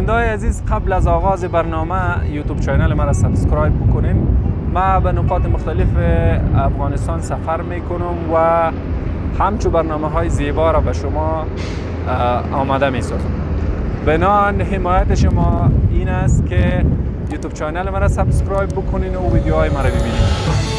بیننده‌های عزیز، قبل از آغاز برنامه یوتیوب چینل ما را سابسکرایب بکنین. ما به نقاط مختلف افغانستان سفر میکنم و همچون برنامه‌های زیبا را به شما آماده میسازم. بنابراین حمایت شما این است که یوتیوب چینل ما را سابسکرایب بکنین و ویدیوهای ما را ببینید.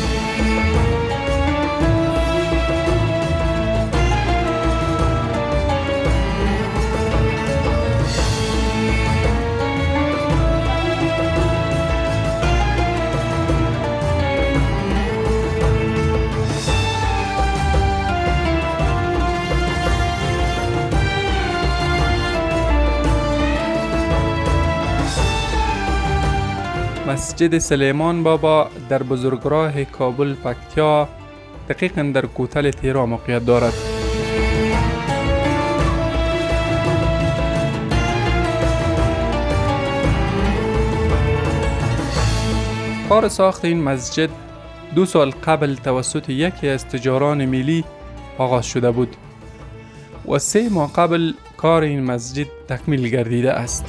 مسجد سلیمان بابا در بزرگراه کابل پکتیا دقیقاً در کوتل تیرا موقعیت دارد. کار ساخت این مسجد 2 سال قبل توسط یکی از تجاران ملی آغاز شده بود و 3 ماه قبل کار این مسجد تکمیل گردیده است.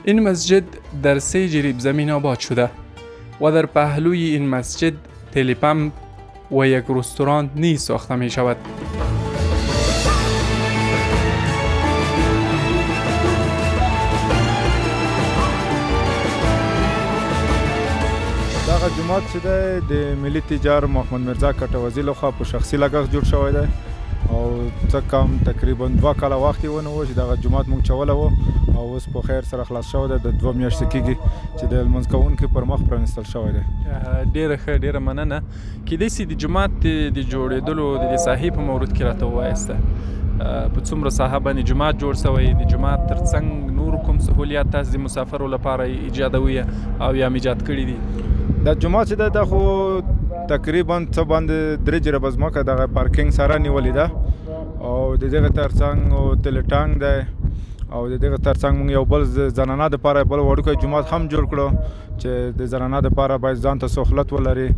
این مسجد در 3 جریب زمین آباد شده و در پهلوی این مسجد تلپمپ و یک رستوران نیز ساخته می شود. دغه جومات چې دی د ملي تجار محمد میرزا کټوازي لخوا په شخصي لګښت جوړ شوی دی او څه کم تقریبا 2 کاله وخت یې ونیو چې دغه جومات موږ چولی و او اوس په خیر سره خلاص شوی دی. د 2 میاشتې کېږي چې د لمونځ کوونکي پر مخ پرانیستل شوی دی. ډېره ښه، ډېره مننه. کیدای شي د جومات د جوړېدلو د ساحې په مورد کې راته ووایسته په څومره ساحه باندې جومات جوړ شوی، د جومات ترڅنګ نور کوم سهولیات تاسو د مسافرو لپاره ایجادوي او یا ایجاد کړي دي؟ دا جومات چې دی دا خو تقریبا څه باندې 3 جریبه ځمکه دغه پارکینګ سره نیولې ده او د دغه ترڅنګ تل ټانک دی او د دغه ترڅنګ موږ یو بل زنانه دپاره بل وړوکی جومات هم جوړ کړو چې د زنانه دپاره باید ځان ته سهولت ولري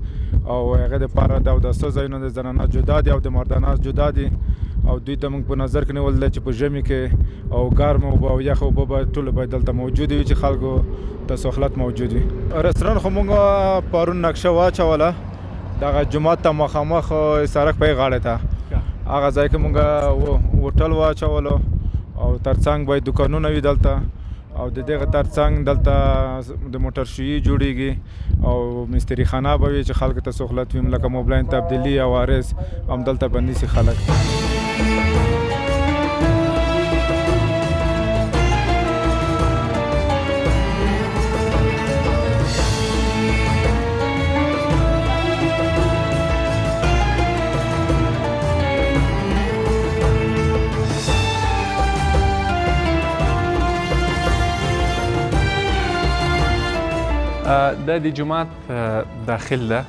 او هغې دپاره د اوداسه ځایونه د زنانه جدا دي او د مردانه جدا دي او دوی ته موږ په نظر کې نیول دی چې په ژمي کې او ګرمه اوبه او یخه اوبه باید ټوله باید دلته موجودې وي چې خلکو ته سهولت موجود وي. رستوران خو موږ پرون نقشه واچوله دغه جومات ته مخامخ سړک په غاړې ته هغه ځای کې موږ هوټل واچولو او ترڅنګ باید دوکانونه وي دلته او د دغه ترڅنګ دلته د موټر شویي جوړیږي او مستري خانه به وي چې خلکو ته سهولت وي لکه موبلاین تبدیلي او عارض هم دلته به نیسي خلک. دا د جومات داخل ده.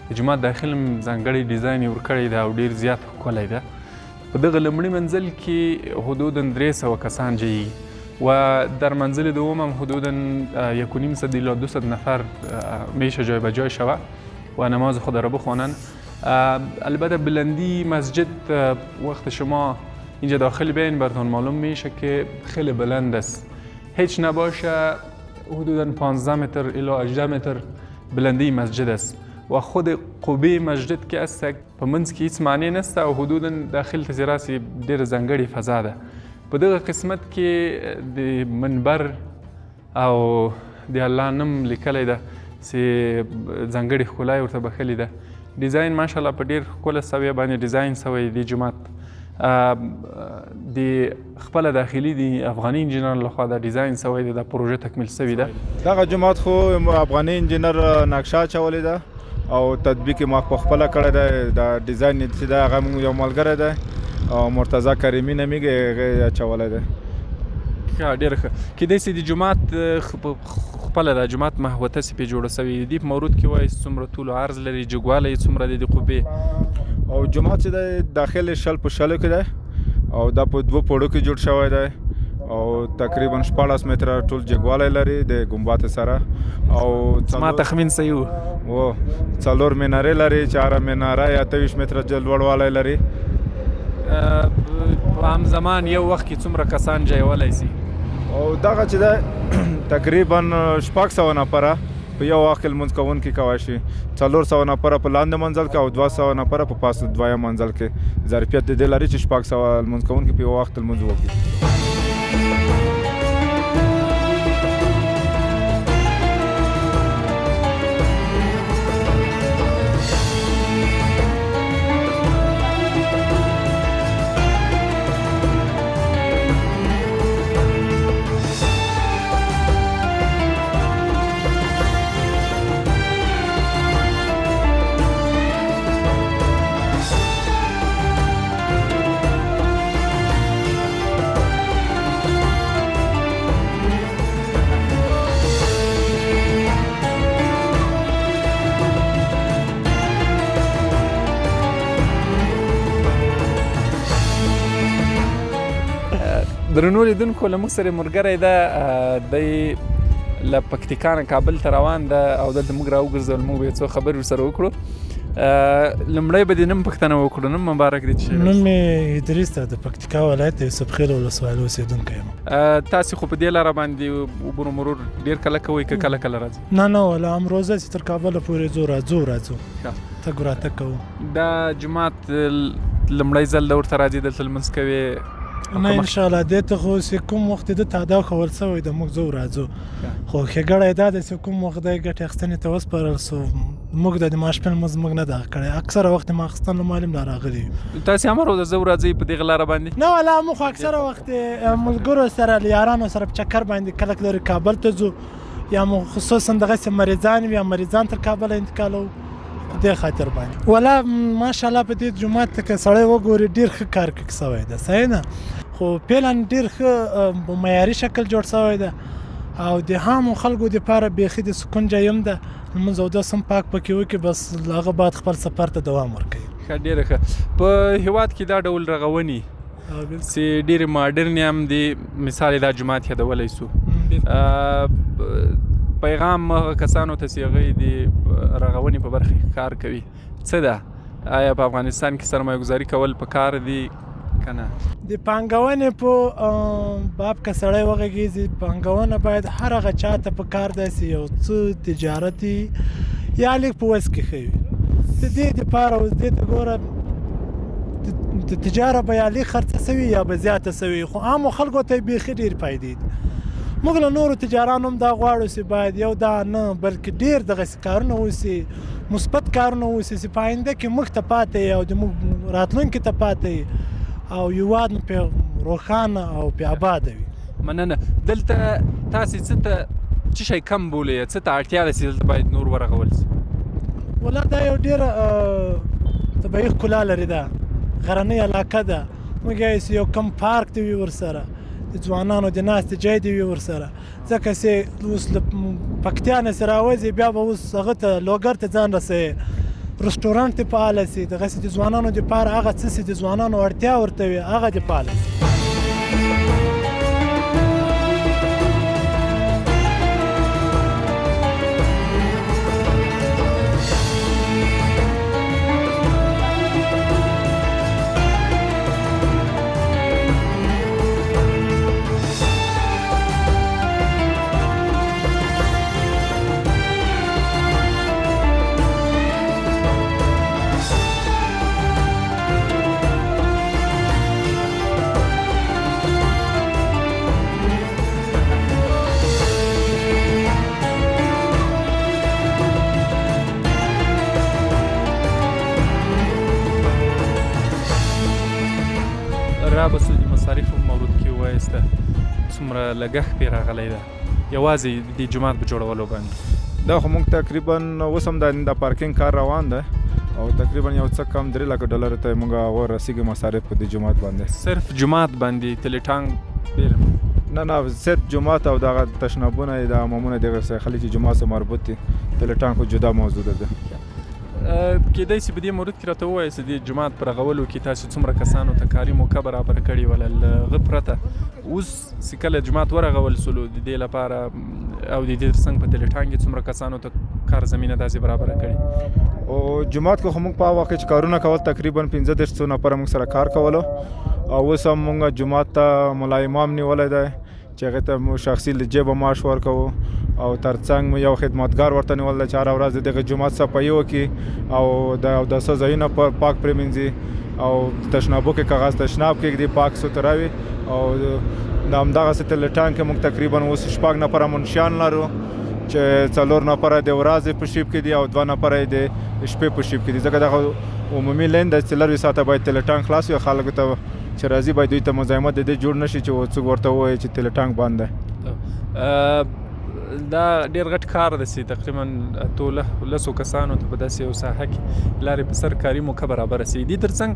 د جومات داخل هم ځانګړی ډیزاین یې ورکړی ده او ډېر زیات ښکلی ده. په دغه لومړي منزل کې حدوداً 300 کسان جاییږي و در منزل دوم هم حدوداً 1.5 الی 200 نفر میشه جای به جای شود و نماز خود را بخوانند. البته بلندی مسجد وقت شما اینجا داخل بیاین براتون معلوم میشه که خیلی بلند است. هیچ نباشه حدوداً 15 متر الی 18 متر بلندی مسجد است و خود قبه مسجد که است په منځ کې هیڅ معنی نشته او حدوداً داخل ته راسي ډېره ځانګړې فضا ده. په دغه قسمت کې د منبر او د الله نوم لیکلی ده چې ځانګړې ښکلا یې ورته بښلې ده. ډیزاین ماشاءالله په ډېر ښکله سویه باندې ډیزاین سوی دی جومات. د خپل داخلي د افغاني انجینر لخوا د ډیزاین سوی دی، د پروژه تکمیل سوی ده. دغه جومات خو افغاني انجینر نقشه اچولې ده او تطبیق یې ما په خپله کړی دی. د ډیزاین چې دی هغه موږ یو ملګری دی او مرتضی کریمي نومیږي، هغې اچولی دی. ډېره ښه. کیدای شي د جومات خپله د جومات محوطه سې پې جوړه سوې دي په مورد کې وایي څومره طول و عرض لري، جګوالی یې څومره دی د قبې؟ او جومات چې دی داخل شل په شلو کې دی او دا په 2 پوړو کې جوړ شوی دی او تقریبا 14 متره ټول جګوالی لري د ګمبات سره او ما تخمین صحیح و 4 منارې لري 4 مناره یا 23 متره لوړوالی لري. په هم زمان یو وخت کې څومره کسان جایولی سي؟ او دغه چې دی تقریبا 600 نفره په یو وخت کې لمونځ کوونکي کولی شي. 400 نفره په لاندې منزل کې او 200 نفره په پاس دویم منزل کې ظرفیت د دې لري چې 600 لمونځ کوونکي په یو وخت لمونځ وکړي. درنو لیدونکو له موږ سره ملګری ده دی له پکتیکا نه کابل ته روان ده او دلته موږ راوګرځول موږ به یې څو خبرې ورسره وکړو. لومړی به دې نوم پوښتنه وکړو. نوم مبارک دی. چې نوم مې ادریس ده د پکتیکا ولایت د یوسف خیل ولسوالۍ اوسېدونکی یم. تاسې خو په دې لاره باندې عبور و مرور ډېر کله کوئ که کله کله راځئ؟ نه ولا امروزه چې تر کابله پورې راځو تګ راتګ کوو. دا جومات لومړی ځل ده ورته راځي دلته لمونځ کوې؟ نه انشاءالله دې ته خو چې کوم وخت د تاداو ښول شوی د موږ ځو راځو خو ښېګړی دا ده چې کوم وخت دی ګټې اخیستنې ته وسپارل سو موږ د ماسپښین لمونځ موږ نه ده کړی. اکثره وخت یې ماخستن له معلم نه راغلي. تاسې هم هر ورځ ځو راځئ په دغه لاره باندې؟ نه ولا موږ خو اکثره وخت ملګرو سره له یارانو سره په چکر باندې کله کله کابل ته ځو یا مو خصوصا دغسې مریضان وي یا مریضان تر کابله انتقالوو دې خاطر باندې. ولا ماشاءالله په دې جومات ته که سړی وګوري ډېر ښه کار شوی ده صحیح نه خو پلان ډېر ښه په معیاري شکل جوړ شوی ده او د عامو خلکو دپاره بیخي د سکون ځای هم ده. لمونځ اودس هم پاک پکې وکړي بس هغه بعد خپل سفر ته دوام ورکوي. ښه ډېره ښه. په هېواد کې دا ډول رغونې چې ډېرې ماډرنې هم دي مثال دا جومات یادولی سو پیغام هغه کسانو ته چې هغوی د رغونې په برخه کې کار کوي څه ده؟ آیا په افغانستان کې سرمایه ګذاري کول پکار دي که نه؟ د پانګونې په باب که سړی وغږېږي پانګونه باید هر هغه چا ته پکار ده چې یو څه تجارتي یا لږ په وس کې ښه وي. د دې دپاره اوس دې ته ګوره د تجاره به یا لږ خرڅه سوي یا به زیاته سوي خو عامو خلکو ته یې بیخي ډېر فایدې دي. موږ له نورو تجارانو هم دا غواړو چې باید یو دا نه بلکې ډېر دغسې کارونه وسي مثبت کارونه وسي چې په آینده کې موږ ته پاتې او د موږ راتلونکي ته پاتې او هېواد مو پرې روښانه او پرې آباده وي. مننه. دلته تاسې څه شی کم بولئ څه ته اړتیا ده چې دلته باید نور ورغول شي؟ والله دا یو ډېره طبیعي ښکلا لري دا غرنۍ علاقه ده. موږ یې یو کم پارک دی وي ورسره د ځوانانو د ناستې ځای دی وي ورسره ځکه چې اوس له پکتیا نه چې راوځي بیا به اوس هغه ته لوګر ته ځان رسوي رستورانت دې فعاله سي دغسې د ځوانانو دپاره هغه څه چې د ځوانانو اړتیا ورته وي هغه دې فعاله سي. بس د مصارفو مورد کې ووایسته څومره لګښت پرې راغلی ده یوازې د جومات په جوړولو باندې؟ دا خو موږ تقریبا اوس هم د پارکینګ کار روان ده او تقریبا یو څه کم 3 لکه ډالر ته موږ هغه رسیږي مصارف په دې جومات باندې. صرف جومات باندې تلې ټانګ ډېر؟ نه صرف جومات او دغه تشنابونه د حمامونه دغه خلک چې جومات سره مربوط دي تلې ټانګ خو جدا موضوع ده. کېدای شي په دې مورد کې راته ووایاست چې د جومات په رغولو کې تاسو څومره کسانو ته کاري موقع برابر کړې وله له هغه پرته اوس چې کله جومات ورغول سولو د دې لپاره او د دې ترڅنګ په تلټان کې څومره کسانو ته کار زمینه داسې برابره کړې او جومات کې خو موږ په هغه وخت کې چې کارونه کول تقریبا 15 نفره موږ سره کار کولو او اوس هم موږ جومات ته ملا امام نیولی دی چې هغې ته مو شخصي له جیبه معاش ورکوو او ترڅنګ مو یو خدمتګار ورته نیولی دی چې هره ورځ د دغه جومات صفایي وکړي او د اوداسه ځایونه پاک پرېمینځي او تشنابو کې کاغذ تشناب کېږدي پاک سوتره وي او د همدغسې تلټان کې موږ تقریبا اوس 6 نفره منشیان لرو چې 4 نفره د ورځې په شیب کې دي او 2 نفره یې د شپې په شیب کې دي ځکه دغه عمومي لین د 4 ساعته باید تلټان خلاص وي خلکو ته چې راځي باید دوی ته مزاحمت د دې جوړ نشي چې څوک ورته ووایي چې تلټانک بند دی دا ډېر غټ کار دی چې تقریبا لسو کسانو ته په داسې یو ساحه کې لارې په سر کاري موقع برابره سي دې ترڅنګ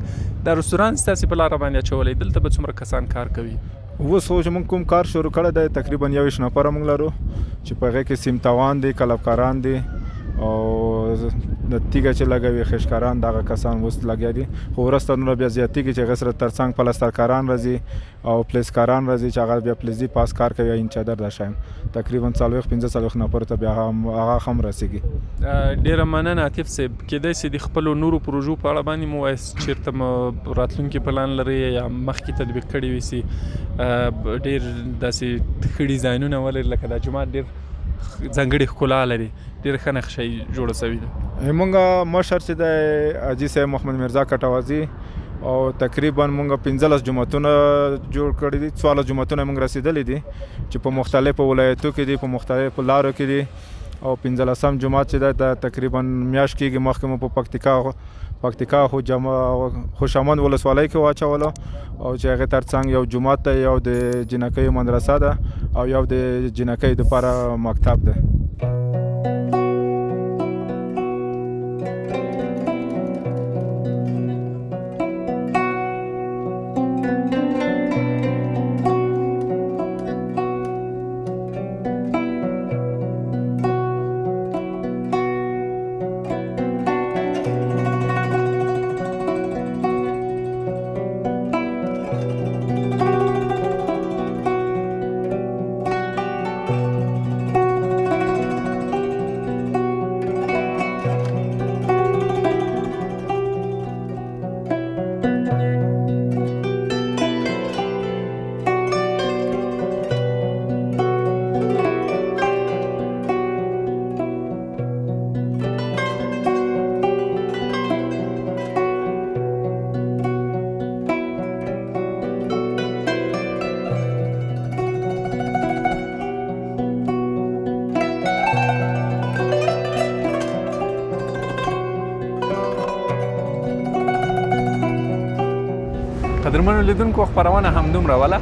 دا رستورانت ستاسې په لاره باندې اچولی دلته به څومره کسان کار کوي اوس خو چې موږ کوم کار شروع کړی دی تقریبا 21 نفره موږ لرو چې په هغې کې سیمتوان دي کلبکاران دي او د تیږه چې لګوي خشکاران دغه کسان اوس لګیا دي خو وروسته نور بیا زیاتېږي چې هغې سره ترڅنګ پلسترکاران راځي او پلیسکاران راځي چې هغه بیا پلیزي پاس کار کوي یا انچادر دا شایم تقریبا 40-45 نفرو ته بیا هغه هم رسېږي ډېره مننه عاطف صاحب کېدای شي د خپلو نورو پروژو په اړه باندې مو ووایاست چېرته مو راتلونکي پلان لرئ یا مخکې تطبیق کړي وي سي ډېر داسې ښه ډیزاینونه ولري لکه دا جومات ډېر ځانګړې ښکلا لري ډېره ښه نقشه یې جوړه شوې ده مونږ مشر چې دی حاجي صاحب محمد مرزا کټوازي او تقریبا مونږ 15 جوماتونه جوړ کړي دي 14 جوماتونه مونږ رسېدلي دي چې په مختلفو ولایتو کې دي په مختلفو لارو کې دي او 15 جومات چې دی دا تقریبا میاشت کېږي مخکې مو په پکتیکا خوشامند ولسوالۍ کې واچولو او چې هغې ترڅنګ یو جومات دی یو د جنکیو مدرسه ده او یو د جنکیو دپاره مکتب ده قدرمنو لیدونکو خپرونه همدومره وله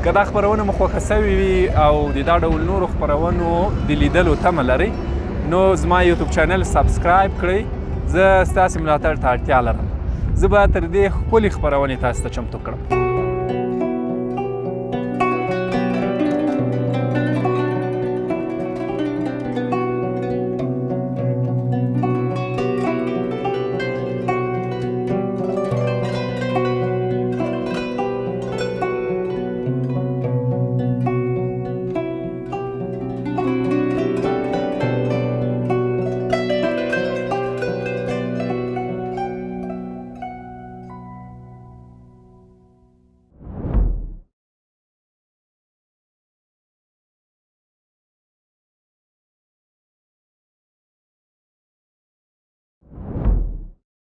که دا خپرونه مو خوښه سوې وي او د دا ډول نورو خپرونو د لیدلو تمه لرئ نو زما یوټیوب چینل سبسکرایب کړئ زه ستاسې ملاتړ ته اړتیا لرم زه به تر دې ښکلې خپرونې تاسو ته چمتو کړم